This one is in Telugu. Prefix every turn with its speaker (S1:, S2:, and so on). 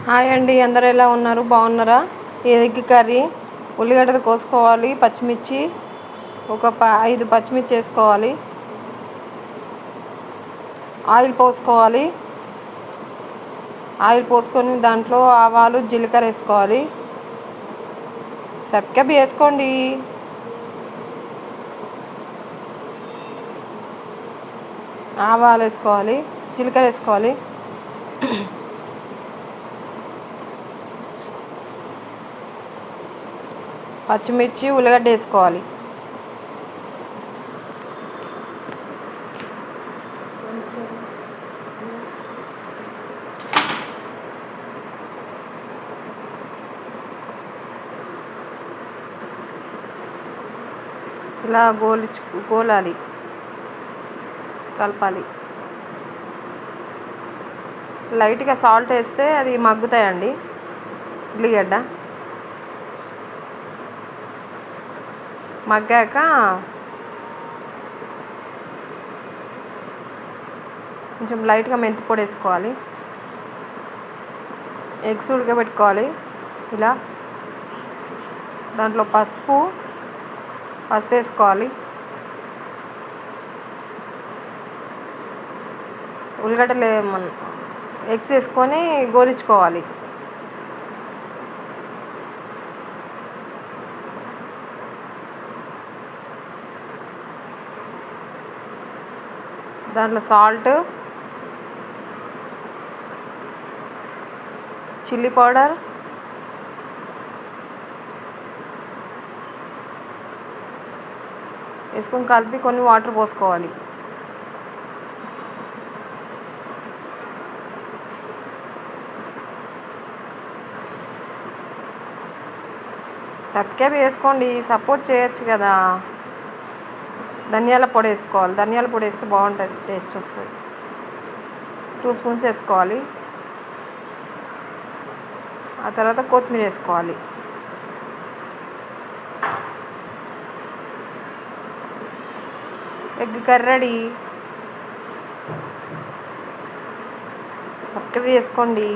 S1: హాయ్ అండి, అందరు ఎలా ఉన్నారు? బాగున్నారా? ఎగ్ కర్రీ, ఉల్లిగడ్డలు కోసుకోవాలి, పచ్చిమిర్చి ఒక 5 పచ్చిమిర్చి వేసుకోవాలి, ఆయిల్ పోసుకోవాలి. ఆయిల్ పోసుకొని దాంట్లో ఆవాలు జీలకర్ర వేసుకోవాలి. సబ్స్క్రైబ్ వేసుకోండి. ఆవాలు వేసుకోవాలి, జీలకర్ర వేసుకోవాలి. పచ్చిమిర్చి ఉల్లిగడ్డ వేసుకోవాలి. ఇలా గోలాలి, కలపాలి. లైట్గా సాల్ట్ వేస్తే అది మగ్గుతాయండి. ఉల్లిగడ్డ మగ్గాక కొంచెం లైట్గా మెంతి పొడి వేసుకోవాలి. ఎగ్స్ ఉడకబెట్టుకోవాలి. ఇలా దాంట్లో పసుపు వేసుకోవాలి. ఉల్లిగడ్డలు ఎగ్స్ వేసుకొని గోలించుకోవాలి. దాంట్లో సాల్ట్, చిల్లీ పౌడర్, వేసుకొని కలిపి కొన్ని వాటర్ పోసుకోవాలి. సబ్స్క్రైబ్ వేసుకోండి, సపోర్ట్ చేయొచ్చు కదా. ధనియాల పొడి వేసుకోవాలి. ధనియాల పొడి వేస్తే బాగుంటుంది, టేస్ట్ వస్తుంది. 2 స్పూన్స్ వేసుకోవాలి. ఆ తర్వాత కొత్తిమీర వేసుకోవాలి. Egg curry ready. సబ్స్క్రైబ్ వేసుకోండి.